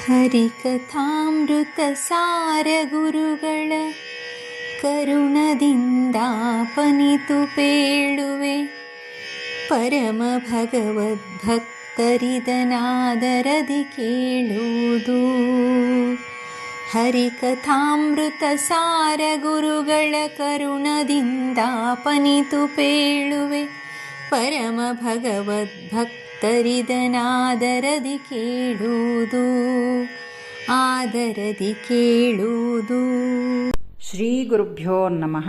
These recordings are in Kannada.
ಹರಿಕಥಾಮೃತ ಸಾರ ಗುರುಗಳ ಕರುಣದಿಂದಾಪನಿತು ಪೇಳುವೆ. ಪರಮ ಭಗವದ್ಭಕ್ತರಿದನಾದರದಿ ಕೇಳುವುದು. ಹರಿಕಥಾಮೃತ ಸಾರ ಗುರುಗಳ ಕರುಣದಿಂದಾಪನಿತು ಪೇಳುವೆ. ಪರಮ ಭಗವದ್ಭಕ್ತರಿದನಾದರದಿ ಕೇಳುವುದು. ಆದರದಿ ಕೇಳುವುದು. ಶ್ರೀ ಗುರುಭ್ಯೋ ನಮಃ.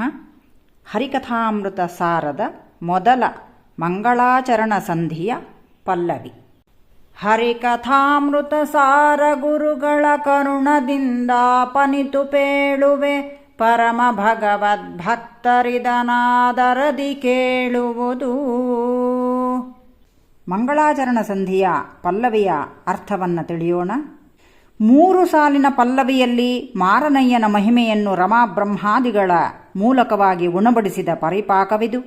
ಹರಿಕಥಾಮೃತ ಸಾರದ ಮೊದಲ ಮಂಗಳಾಚರಣ ಸಂಧಿಯ ಪಲ್ಲವಿ. ಹರಿಕಥಾಮೃತ ಸಾರ ಗುರುಗಳ ಕರುಣದಿಂದಾಪನಿತು ಪೇಳುವೆ. ಪರಮ ಭಗವದ್ಭಕ್ತರಿದನಾದರದಿ ಕೇಳುವುದು. ಮಂಗಳಾಚರಣ ಸಂಧಿಯ ಪಲ್ಲವಿಯ ಅರ್ಥವನ್ನು ತಿಳಿಯೋಣ. 3 ಸಾಲಿನ ಪಲ್ಲವಿಯಲ್ಲಿ ಮಾರನಯ್ಯನ ಮಹಿಮೆಯನ್ನು ರಮಾಬ್ರಹ್ಮಾದಿಗಳ ಮೂಲಕವಾಗಿ ಉಣಬಡಿಸಿದ ಪರಿಪಾಕವಿದು.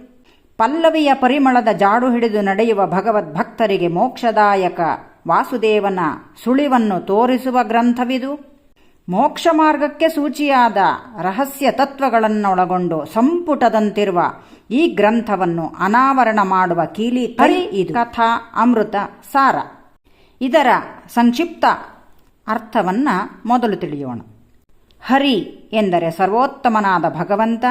ಪಲ್ಲವಿಯ ಪರಿಮಳದ ಜಾಡು ಹಿಡಿದು ನಡೆಯುವ ಭಗವದ್ಭಕ್ತರಿಗೆ ಮೋಕ್ಷದಾಯಕ ವಾಸುದೇವನ ಸುಳಿವನ್ನು ತೋರಿಸುವ ಗ್ರಂಥವಿದು. ಮೋಕ್ಷ ಮಾರ್ಗಕ್ಕೆ ಸೂಚಿಯಾದ ರಹಸ್ಯ ತತ್ವಗಳನ್ನೊಳಗೊಂಡು ಸಂಪುಟದಂತಿರುವ ಈ ಗ್ರಂಥವನ್ನು ಅನಾವರಣ ಮಾಡುವ ಕೀಲಿ ಇದು ಕಥಾ ಅಮೃತ ಸಾರ. ಇದರ ಸಂಕ್ಷಿಪ್ತ ಅರ್ಥವನ್ನು ಮೊದಲು ತಿಳಿಯೋಣ. ಹರಿ ಎಂದರೆ ಸರ್ವೋತ್ತಮನಾದ ಭಗವಂತ.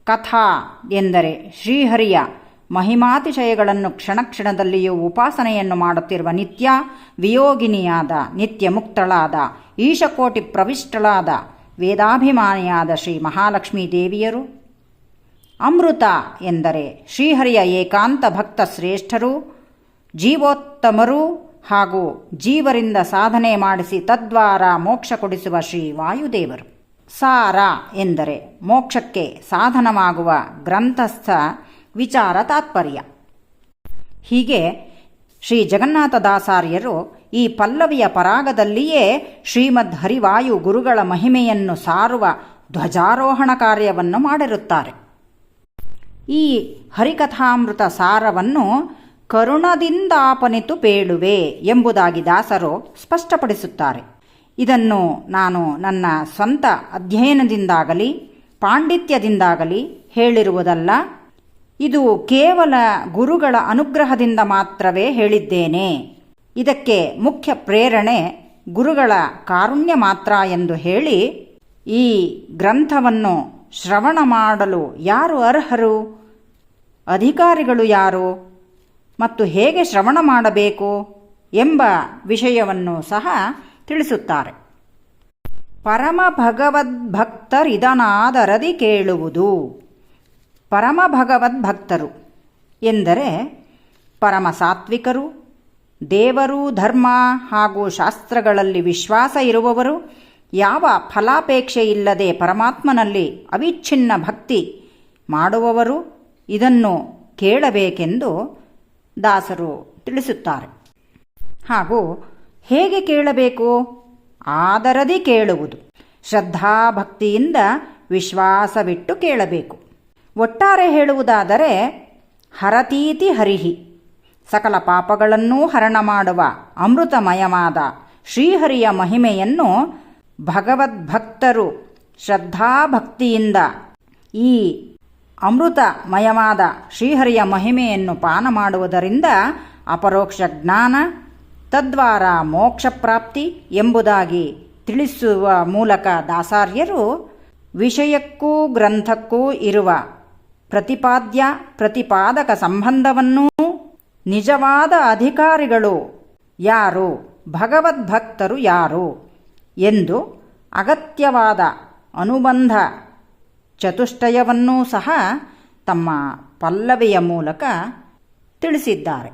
ಕಥಾ ಎಂದರೆ ಶ್ರೀಹರಿಯ ಮಹಿಮಾತಿಶಯಗಳನ್ನು ಕ್ಷಣಕ್ಷಣದಲ್ಲಿಯೂ ಉಪಾಸನೆಯನ್ನು ಮಾಡುತ್ತಿರುವ ನಿತ್ಯ ವಿಯೋಗಿನಿಯಾದ ನಿತ್ಯ ಮುಕ್ತಳಾದ ಈಶಕೋಟಿ ಪ್ರವಿಷ್ಟಳಾದ ವೇದಾಭಿಮಾನಿಯಾದ ಶ್ರೀ ಮಹಾಲಕ್ಷ್ಮೀ ದೇವಿಯರು. ಅಮೃತ ಎಂದರೆ ಶ್ರೀಹರಿಯ ಏಕಾಂತ ಭಕ್ತ ಶ್ರೇಷ್ಠರು, ಜೀವೋತ್ತಮರು ಹಾಗೂ ಜೀವರಿಂದ ಸಾಧನೆ ಮಾಡಿಸಿ ತದ್ವಾರ ಮೋಕ್ಷ ಕೊಡಿಸುವ ಶ್ರೀ ವಾಯುದೇವರು. ಸಾರ ಎಂದರೆ ಮೋಕ್ಷಕ್ಕೆ ಸಾಧನವಾಗುವ ಗ್ರಂಥಸ್ಥ ವಿಚಾರ ತಾತ್ಪರ್ಯ. ಹೀಗೆ ಶ್ರೀ ಜಗನ್ನಾಥದಾಸಾರ್ಯರು ಈ ಪಲ್ಲವಿಯ ಪರಾಗದಲ್ಲಿಯೇ ಶ್ರೀಮದ್ ಹರಿವಾಯು ಗುರುಗಳ ಮಹಿಮೆಯನ್ನು ಸಾರುವ ಧ್ವಜಾರೋಹಣ ಕಾರ್ಯವನ್ನು ಮಾಡಿರುತ್ತಾರೆ. ಈ ಹರಿಕಥಾಮೃತ ಸಾರವನ್ನು ಕರುಣದಿಂದಾಪನಿತು ಪೇಳುವೆ ಎಂಬುದಾಗಿ ದಾಸರು ಸ್ಪಷ್ಟಪಡಿಸುತ್ತಾರೆ. ಇದನ್ನು ನಾನು ನನ್ನ ಸ್ವಂತ ಅಧ್ಯಯನದಿಂದಾಗಲಿ ಪಾಂಡಿತ್ಯದಿಂದಾಗಲಿ ಹೇಳಿರುವುದಲ್ಲ. ಇದು ಕೇವಲ ಗುರುಗಳ ಅನುಗ್ರಹದಿಂದ ಮಾತ್ರವೇ ಹೇಳಿದ್ದೇನೆ. ಇದಕ್ಕೆ ಮುಖ್ಯ ಪ್ರೇರಣೆ ಗುರುಗಳ ಕಾರುಣ್ಯ ಮಾತ್ರ ಎಂದು ಹೇಳಿ, ಈ ಗ್ರಂಥವನ್ನು ಶ್ರವಣ ಮಾಡಲು ಯಾರು ಅರ್ಹರು, ಅಧಿಕಾರಿಗಳು ಯಾರು ಮತ್ತು ಹೇಗೆ ಶ್ರವಣ ಮಾಡಬೇಕು ಎಂಬ ವಿಷಯವನ್ನು ಸಹ ತಿಳಿಸುತ್ತಾರೆ. ಪರಮ ಭಗವದ್ಭಕ್ತರಿದನಾದರದಿ ಕೇಳುವುದು. ಪರಮ ಭಗವದ್ಭಕ್ತರು ಎಂದರೆ ಪರಮ ಸಾತ್ವಿಕರು, ದೇವರು, ಧರ್ಮ ಹಾಗೂ ಶಾಸ್ತ್ರಗಳಲ್ಲಿ ವಿಶ್ವಾಸ ಇರುವವರು, ಯಾವ ಫಲಾಪೇಕ್ಷೆ ಇಲ್ಲದೆ ಪರಮಾತ್ಮನಲ್ಲಿ ಅವಿಚ್ಛಿನ್ನ ಭಕ್ತಿ ಮಾಡುವವರು ಇದನ್ನು ಕೇಳಬೇಕೆಂದು ದಾಸರು ತಿಳಿಸುತ್ತಾರೆ. ಹಾಗೂ ಹೇಗೆ ಕೇಳಬೇಕು? ಆದರದಿ ಕೇಳುವುದು. ಶ್ರದ್ಧಾಭಕ್ತಿಯಿಂದ ವಿಶ್ವಾಸವಿಟ್ಟು ಕೇಳಬೇಕು. ಒಟ್ಟಾರೆ ಹೇಳುವುದಾದರೆ ಹರತೀತಿ ಹರಿಹಿ, ಸಕಲ ಪಾಪಗಳನ್ನೂ ಹರಣ ಮಾಡುವ ಅಮೃತಮಯವಾದ ಶ್ರೀಹರಿಯ ಮಹಿಮೆಯನ್ನು ಭಗವದ್ಭಕ್ತರು ಶ್ರದ್ಧಾಭಕ್ತಿಯಿಂದ ಈ ಅಮೃತಮಯವಾದ ಶ್ರೀಹರಿಯ ಮಹಿಮೆಯನ್ನು ಪಾನ ಮಾಡುವುದರಿಂದ ಅಪರೋಕ್ಷ ಜ್ಞಾನ, ತದ್ವಾರ ಮೋಕ್ಷ ಪ್ರಾಪ್ತಿ ಎಂಬುದಾಗಿ ತಿಳಿಸುವ ಮೂಲಕ ದಾಸಾರ್ಯರು ವಿಷಯಕ್ಕೂ ಗ್ರಂಥಕ್ಕೂ ಇರುವ ಪ್ರತಿಪಾದ್ಯ ಪ್ರತಿಪಾದಕ ಸಂಬಂಧವನ್ನೂ ನಿಜವಾದ ಅಧಿಕಾರಿಗಳು ಯಾರು, ಭಗವದ್ಭಕ್ತರು ಯಾರು ಎಂದು ಅಗತ್ಯವಾದ ಅನುಬಂಧ ಚತುಷ್ಟಯವನ್ನೂ ಸಹ ತಮ್ಮ ಪಲ್ಲವಿಯ ಮೂಲಕ ತಿಳಿಸಿದ್ದಾರೆ.